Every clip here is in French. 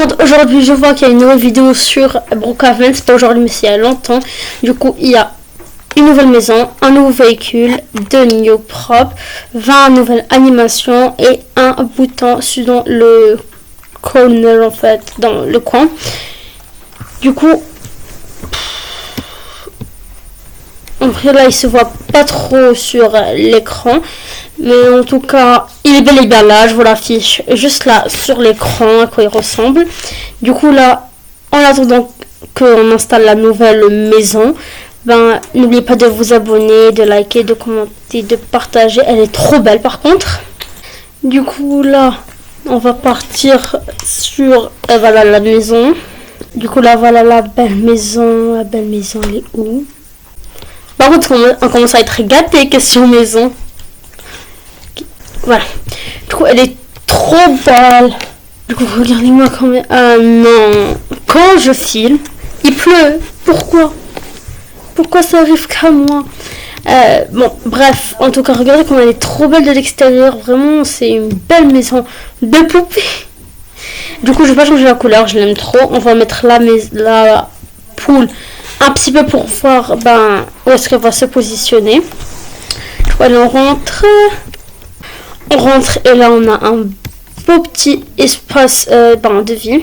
monde, aujourd'hui je vois qu'il y a une nouvelle vidéo sur Brookhaven, c'est pas aujourd'hui mais c'est il y a longtemps. Du coup il y a une nouvelle maison, un nouveau véhicule, 2 niveaux propres, 20 nouvelles animations et un bouton dans le corner en fait, dans le coin. Du coup, en vrai là il se voit pas trop sur l'écran. Mais en tout cas, il est bel et bien là, je vous l'affiche juste là sur l'écran à quoi il ressemble. Du coup là, en attendant qu'on installe la nouvelle maison, ben n'oubliez pas de vous abonner, de liker, de commenter, de partager. Elle est trop belle par contre. Du coup là, on va partir sur voilà la maison. Du coup là, voilà la belle maison. La belle maison, elle est où? Par contre, on commence à être gâté question maison. Voilà. Du coup, elle est trop belle. Du coup, regardez-moi quand même. Non. Quand je filme, il pleut. Pourquoi ça arrive qu'à moi? Bon, bref. En tout cas, regardez comment elle est trop belle de l'extérieur. Vraiment, c'est une belle maison de poupée. Du coup, je vais pas changer la couleur. Je l'aime trop. On va mettre la poule un petit peu pour voir où est-ce qu'elle va se positionner. Du coup, elle rentre. On rentre et là on a un beau petit espace de vie.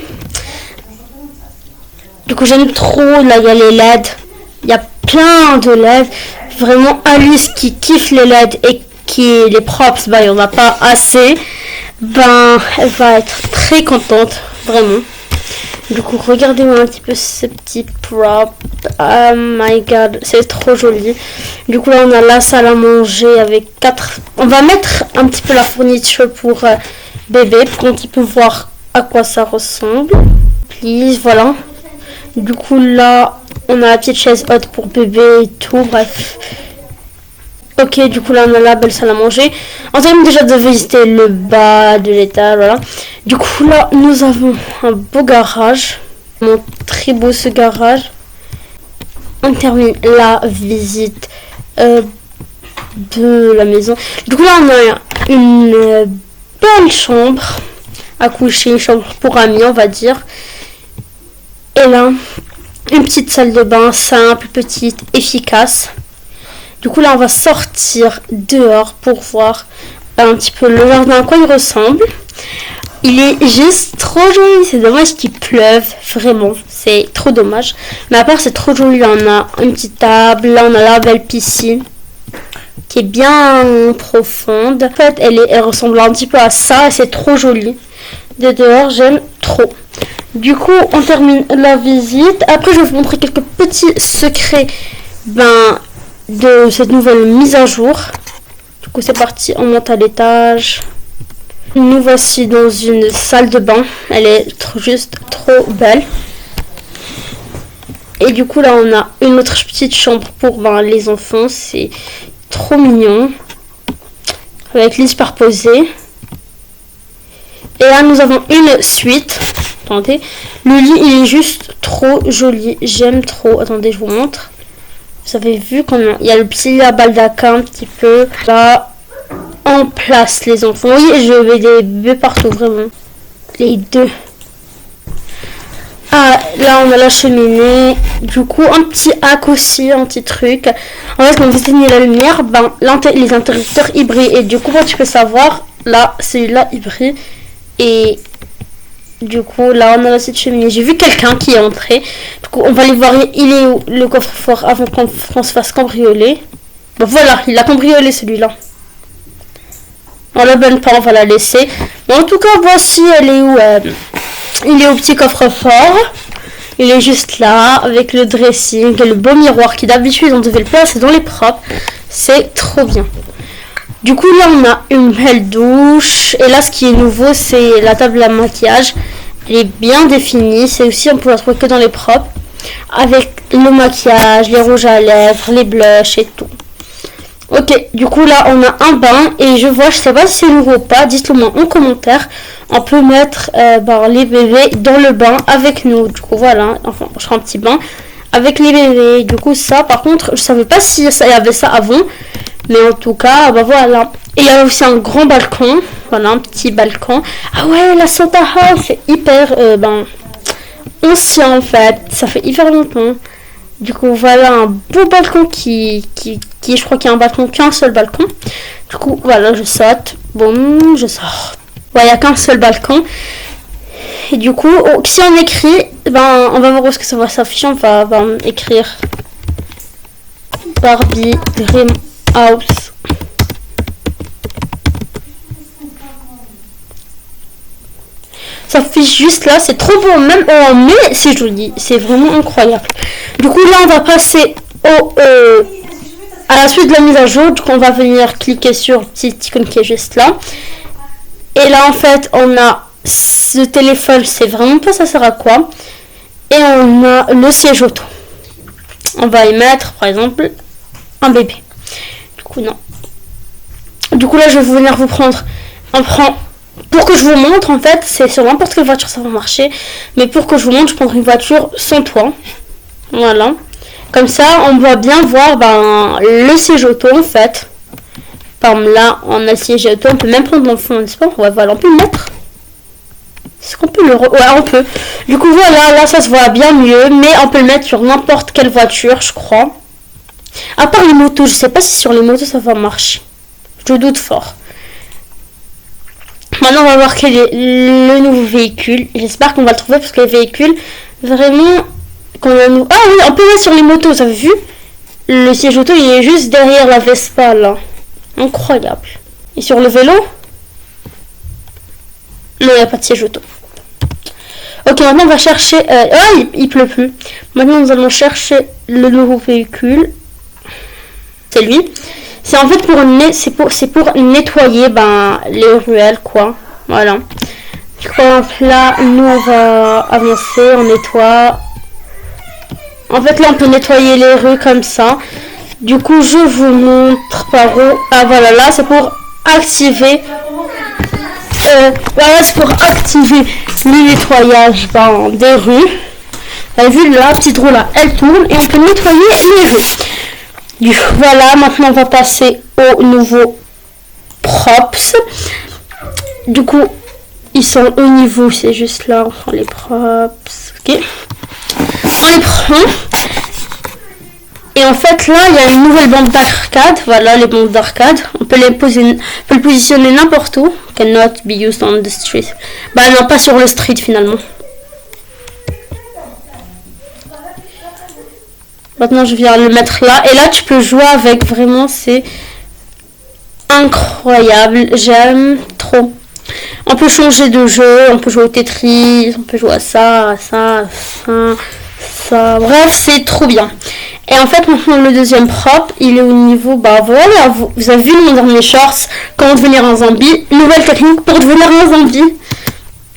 Du coup j'aime trop, là il y a les LED, il y a plein de LED. Vraiment Alice qui kiffe les LED et qui les props, il n'y en a pas assez. Elle va être très contente, vraiment. Du coup regardez-moi un petit peu ce petit prop. Oh my god, c'est trop joli. Du coup là on a la salle à manger avec 4. On va mettre un petit peu la fourniture pour bébé pour un petit peu voir à quoi ça ressemble. Please, voilà. Du coup là on a la petite chaise haute pour bébé et tout, bref. Ok, du coup là on a la belle salle à manger. On termine déjà de visiter le bas de l'étage, voilà. Du coup là nous avons un beau garage. Très beau ce garage. On termine la visite de la maison. Du coup là on a une belle chambre à coucher, une chambre pour amis on va dire. Et là une petite salle de bain simple, petite, efficace. Du coup là on va sortir dehors pour voir un petit peu le jardin à quoi il ressemble. Il est juste trop joli, c'est dommage qu'il pleuve, vraiment, c'est trop dommage. Mais à part c'est trop joli, là on a une petite table, là on a la belle piscine qui est bien profonde. En fait elle ressemble un petit peu à ça et c'est trop joli. De dehors j'aime trop. Du coup on termine la visite. Après je vais vous montrer quelques petits secrets de cette nouvelle mise à jour. Du coup c'est parti, on monte à l'étage. Nous voici dans une salle de bain. Elle est juste trop belle. Et du coup là on a une autre petite chambre pour les enfants. C'est trop mignon. Avec lit superposé. Et là nous avons une suite. Attendez. Le lit il est juste trop joli. J'aime trop. Attendez je vous montre. Vous avez vu comment il y a le petit baldaquin un petit peu là en place les enfants. Oui, je vais des bébés partout vraiment. Les deux. Ah, là on a la cheminée. Du coup, un petit hack aussi, un petit truc. En fait, quand vous éteignez la lumière, les interrupteurs ils brillent. Et du coup, tu peux savoir, là, celui-là il brille. Et du coup, là on a la petite cheminée. J'ai vu quelqu'un qui est entré. Du coup, on va aller voir, il est où le coffre-fort avant qu'on se fasse cambrioler. Bon, voilà, il a cambriolé celui-là. On la donne pas, on va la laisser. Mais en tout cas, voici, elle est où il est au petit coffre-fort. Il est juste là, avec le dressing et le beau miroir qui d'habitude on devait le placer dans les props. C'est trop bien. Du coup, là, on a une belle douche. Et là, ce qui est nouveau, c'est la table à maquillage. Elle est bien définie. C'est aussi, on peut la trouver que dans les props. Avec le maquillage, les rouges à lèvres, les blushs et tout. Ok, du coup là on a un bain et je sais pas si c'est nouveau ou pas, dites-le moi en commentaire. On peut mettre les bébés dans le bain avec nous. Du coup voilà, enfin je ferai un petit bain avec les bébés. Du coup ça par contre je savais pas si il y avait ça avant. Mais en tout cas voilà. Et il y a aussi un grand balcon Voilà, un petit balcon. Ah ouais, la Santa House, c'est hyper ancien en fait. Ça fait hyper longtemps. Du coup, voilà un beau balcon je crois qu'il y a un balcon, qu'un seul balcon. Du coup, voilà, je saute. Bon, je sors. Ouais, il n'y a qu'un seul balcon. Et du coup, si on écrit, on va voir où est-ce que ça va s'afficher. On va écrire Barbie Dream House. Ça affiche juste là, c'est trop beau, même en mai, c'est joli, c'est vraiment incroyable. Du coup, là, on va passer à la suite de la mise à jour. Du coup, on va venir cliquer sur le petit icône qui est juste là. Et là, en fait, on a ce téléphone, c'est vraiment pas ça sert à quoi. Et on a le siège auto. On va y mettre, par exemple, un bébé. Du coup, non. Du coup, là, je vais venir vous prendre. Pour que je vous montre, en fait, c'est sur n'importe quelle voiture ça va marcher. Mais pour que je vous montre, je prendrai une voiture sans toit. Voilà. Comme ça, on va bien voir le siège auto, en fait. Par exemple, là, on a le siège auto. On peut même prendre dans le fond, n'est-ce pas? Ouais, voilà, on peut le mettre. Est-ce qu'on peut le... Ouais, on peut. Du coup, voilà, là, ça se voit bien mieux. Mais on peut le mettre sur n'importe quelle voiture, je crois. À part les motos, je sais pas si sur les motos ça va marcher. Je doute fort. Maintenant, on va voir quel est le nouveau véhicule. J'espère qu'on va le trouver parce que les véhicules, vraiment, qu'on a nous. Ah oui, on peut mettre sur les motos, vous avez vu? Le siège auto, il est juste derrière la Vespa, là. Incroyable. Et sur le vélo? Non, il n'y a pas de siège auto. Ok, maintenant, on va chercher... il pleut plus. Maintenant, nous allons chercher le nouveau véhicule. C'est lui. C'est en fait pour nettoyer les ruelles, quoi. Voilà. Du coup, là, nous, on va avancer, on nettoie. En fait, là, on peut nettoyer les rues comme ça. Du coup, je vous montre par où. Ah, voilà, là, c'est pour activer. Voilà, c'est pour activer le nettoyage des rues. Vous avez vu, la petite roue là, elle tourne et on peut nettoyer les rues. Voilà, maintenant on va passer au nouveau props. Du coup, ils sont au niveau, c'est juste là, on prend les props. Ok. On les prend. Et en fait, là, il y a une nouvelle bande d'arcade. Voilà, les bandes d'arcade. On peut le positionner n'importe où. Cannot be used on the street. Non, pas sur le street finalement. Maintenant, je viens le mettre là. Et là, tu peux jouer avec. Vraiment, c'est incroyable. J'aime trop. On peut changer de jeu. On peut jouer au Tetris. On peut jouer à ça, ça. Bref, c'est trop bien. Et en fait, maintenant, le deuxième prop, il est au niveau... voilà, vous avez vu mon dernier shorts. Comment devenir un zombie. Nouvelle technique pour devenir un zombie.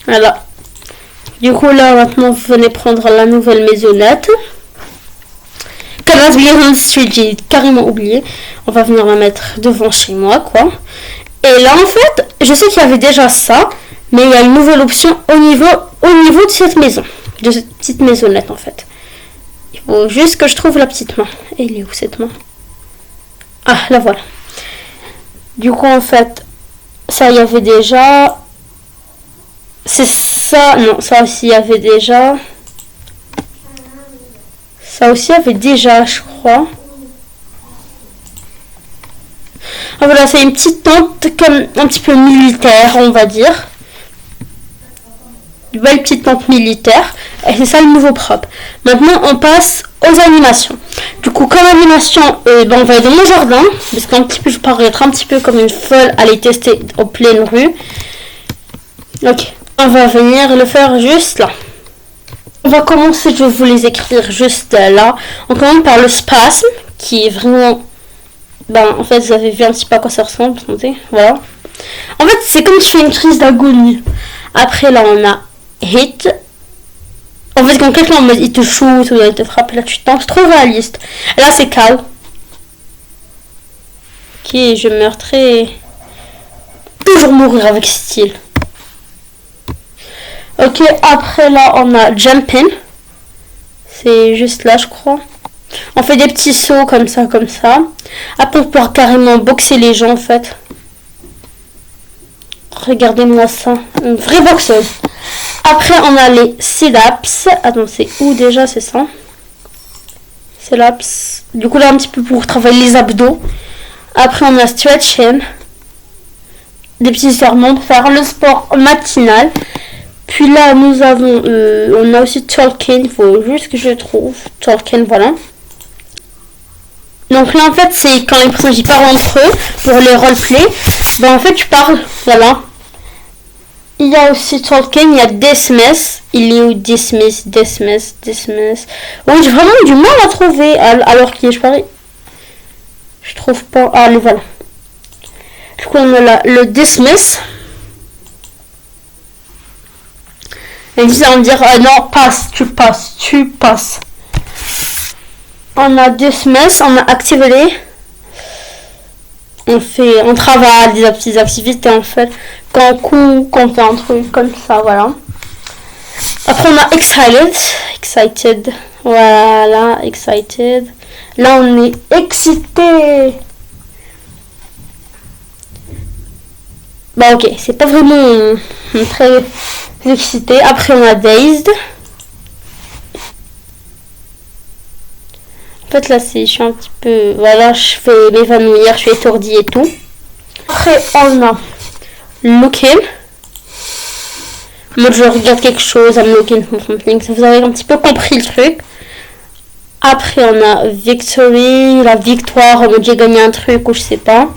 Voilà. Du coup, là, maintenant, vous venez prendre la nouvelle maisonnette. Cannot be on the street, j'ai carrément oublié. On va venir la mettre devant chez moi, quoi. Et là, en fait, je sais qu'il y avait déjà ça, mais il y a une nouvelle option au niveau de cette maison. De cette petite maisonnette, en fait. Il faut juste que je trouve la petite main. Et il est où, cette main? Ah, la voilà. Du coup, en fait, ça, il y avait déjà... C'est ça... Non, ça aussi, il y avait déjà... Ça aussi, il y avait déjà, je crois. Ah, voilà, c'est une petite tente comme un petit peu militaire, on va dire. Une belle petite tente militaire. Et c'est ça le nouveau prop. Maintenant, on passe aux animations. Du coup, comme animation, on va aller dans mon jardin. Parce qu'un petit peu, je paraître un petit peu comme une folle à les tester en pleine rue. Ok. On va venir le faire juste là. On va commencer, je vais vous les écrire juste là. On commence par le spasme, qui est vraiment... en fait, vous avez vu un petit peu à quoi ça ressemble, attendez, voilà. En fait, c'est comme si tu fais une crise d'agonie. Après, là, on a hit. En fait, quand quelqu'un il te shoot ou il te frappe, là, tu tombes, c'est trop réaliste. Et là, c'est cow. Ok, je meurs très... Toujours mourir avec style. Ok, après là, on a jumping. C'est juste là, je crois. On fait des petits sauts comme ça, comme ça. Après, on peut carrément boxer les gens, en fait. Regardez-moi ça. Une vraie boxeuse. Après, on a les sit-ups. Attends, c'est où déjà? C'est ça. Sit-ups. Du coup, là, un petit peu pour travailler les abdos. Après, on a stretching. Des petits sermons pour faire le sport matinal. Puis là, nous avons... on a aussi talking. Il faut juste que je trouve. Talking, voilà. Donc là, en fait, c'est quand les personnages y parlent entre eux pour les roleplay. Ben, en fait, tu parles. Voilà. Il y a aussi talking. Il y a dismiss. Il est où dismiss? Dismiss. Oui, j'ai vraiment du mal à trouver. Alors qu'il est, je parie. Je trouve pas. Ah, le voilà. Du coup, on a là, le dismiss. Et ils vont dire non, passe, tu passes. On a dismiss, on a activity. On travaille des petites activités en fait. Quand on court, quand on fait un truc comme ça, voilà. Après, on a excited. Voilà, excited. Là, on est excité. Bah ok, c'est pas vraiment très excité. Après on a dazed. En fait là je suis un petit peu... Voilà, je fais m'évanouir, je suis étourdie et tout. Après on a looking. Moi je regarde quelque chose, I'm looking for something. Vous avez un petit peu compris le truc. Après on a victory, la victoire, en mode j'ai gagné un truc ou je sais pas.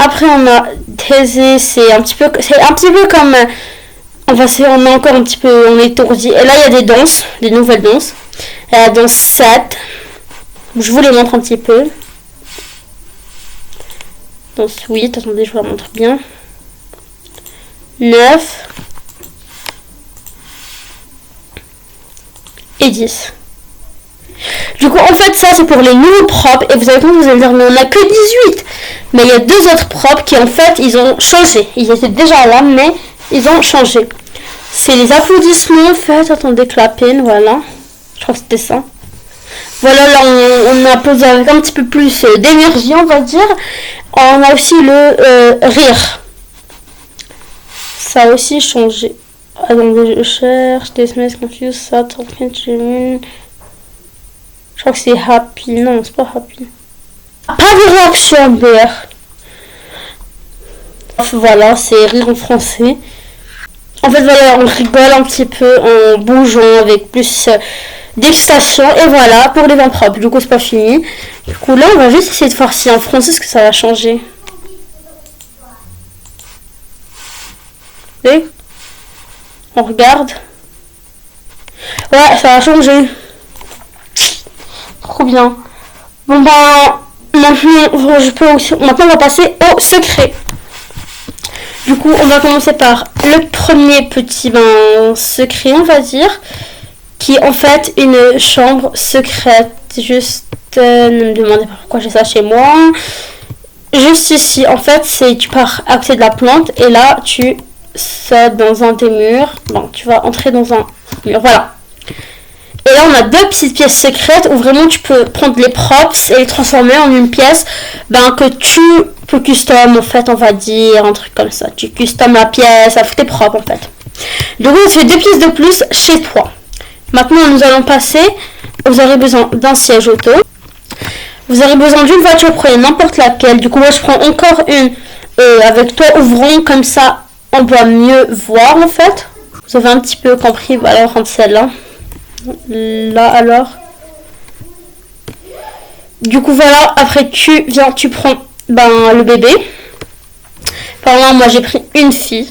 Après on a dizzy, c'est un petit peu comme on est encore un petit peu, on est étourdi. Et là il y a des danses, des nouvelles danses. La danse 7. Je vous les montre un petit peu. Danse 8, attendez, je vous la montre bien. 9 et 10. Du coup, en fait, ça, c'est pour les nouveaux propres. Et vous allez vous allez dire, mais on n'a que 18. Mais il y a deux autres propres qui, en fait, ils ont changé. Ils étaient déjà là, mais ils ont changé. C'est les applaudissements, en fait. Attendez, clapping, voilà. Je crois que c'était ça. Voilà, là, on applaudit avec un petit peu plus d'énergie, on va dire. On a aussi le rire. Ça a aussi changé. Attendez, je cherche. Dismiss, confuse, ça, talking, je crois que c'est happy. Non, c'est pas happy. Pas de réaction d'air. Voilà, c'est rire en français. En fait, voilà, on rigole un petit peu en bougeant avec plus d'excitation. Et voilà, pour les vins propres. Du coup, c'est pas fini. Du coup, là, on va juste essayer de voir si en français, ce que ça va changer. Et on regarde. Ouais, ça a changé. Trop bien. Bon ben, maintenant on va passer au secret. Du coup, on va commencer par le premier petit secret, on va dire, qui est en fait une chambre secrète. Juste, ne me demandez pas pourquoi j'ai ça chez moi. Juste ici, en fait, c'est tu pars à côté de la plante et là, tu sautes dans un des murs. Bon, tu vas entrer dans un mur, voilà. Et là, on a deux petites pièces secrètes où vraiment tu peux prendre les props et les transformer en une pièce que tu peux custom, en fait, on va dire, un truc comme ça. Tu custom la pièce avec tes props, en fait. Donc, tu fais deux pièces de plus chez toi. Maintenant, nous allons passer. Vous aurez besoin d'un siège auto. Vous aurez besoin d'une voiture, prenez n'importe laquelle. Du coup, moi, je prends encore une avec toi ouvrant, comme ça, on doit mieux voir, en fait. Vous avez un petit peu compris, voilà, on rentre celle-là. Là alors du coup voilà, après tu prends le bébé. Par exemple, moi j'ai pris une fille,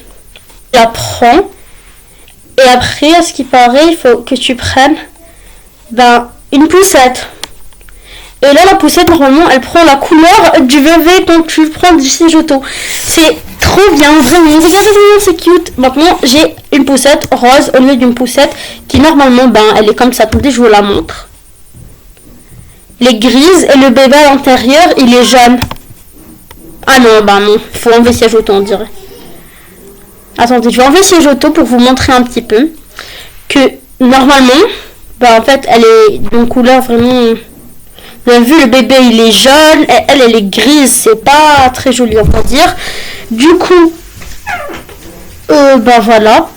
je la prends et après à ce qui paraît il faut que tu prennes une poussette. Et là la poussette normalement elle prend la couleur du bébé, donc tu prends du siège auto. C'est trop bien, vraiment, regardez comment c'est cute. Maintenant j'ai une poussette rose au lieu d'une poussette qui normalement elle est comme ça. Attendez, je vous la montre. Elle est grise et le bébé à l'intérieur il est jaune. Ah non, non, il faut enlever siège auto on dirait. Attendez, je vais enlever siège auto pour vous montrer un petit peu que normalement en fait elle est d'une couleur vraiment... Vous avez vu, le bébé il est jaune et elle est grise, c'est pas très joli on va dire. Du coup, bah voilà.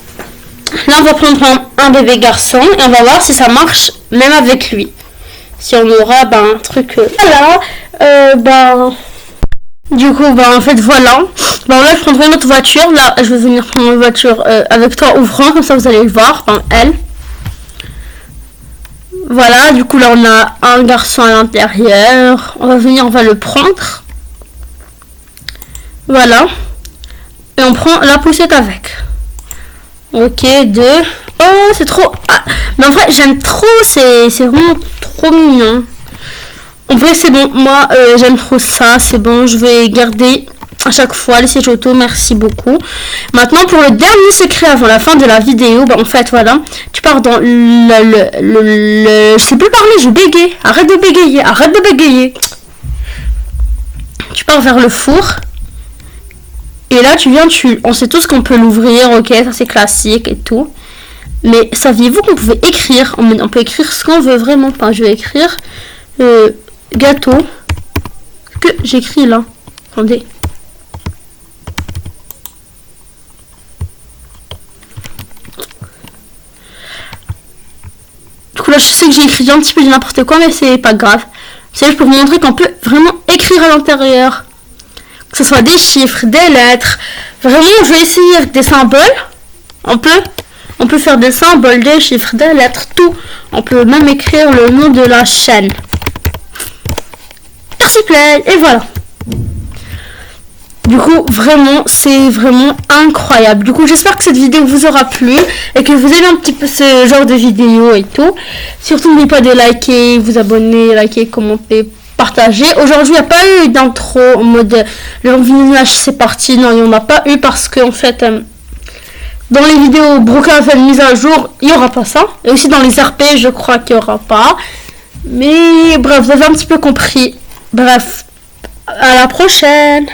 Là, on va prendre un bébé garçon et on va voir si ça marche même avec lui. Si on aura un truc. Voilà. Du coup, en fait, voilà. Là, je prendrai une autre voiture. Là, je vais venir prendre une voiture avec toi ouvrant, comme ça vous allez le voir. Elle. Voilà, du coup, là, on a un garçon à l'intérieur. On va venir, on va le prendre. Voilà. Et on prend la poussette avec. Ok, 2. Oh, c'est trop... Ah, mais en vrai, j'aime trop. C'est vraiment trop mignon. En vrai, c'est bon. Moi, j'aime trop ça. C'est bon, je vais garder à chaque fois les sièges auto. Merci beaucoup. Maintenant, pour le dernier secret avant la fin de la vidéo, en fait, voilà. Tu pars dans je sais plus parler, je bégaye. Arrête de bégayer, arrête de bégayer. Tu pars vers le four. Et là, on sait tous qu'on peut l'ouvrir, ok, ça c'est classique et tout. Mais saviez-vous qu'on pouvait écrire, on peut écrire ce qu'on veut vraiment. Je vais écrire gâteau. Que j'écris là. Attendez. Du coup là, je sais que j'ai écrit un petit peu de n'importe quoi, mais c'est pas grave. C'est juste pour vous montrer qu'on peut vraiment écrire à l'intérieur. Que ce soit des chiffres, des lettres. Vraiment, je vais essayer avec des symboles. On peut faire des symboles, des chiffres, des lettres, tout. On peut même écrire le nom de la chaîne. Merci Play. Et voilà. Du coup, vraiment, c'est vraiment incroyable. Du coup, j'espère que cette vidéo vous aura plu et que vous aimez un petit peu ce genre de vidéo et tout. Surtout, n'oubliez pas de liker, vous abonner, liker, commenter, partager. Aujourd'hui, il n'y a pas eu d'intro en mode le visionnage c'est parti. Non, il n'y en a pas eu parce que en fait, dans les vidéos Brooklyn a fait une mise à jour, il n'y aura pas ça. Et aussi dans les RP, je crois qu'il n'y aura pas. Mais bref, vous avez un petit peu compris. Bref, à la prochaine.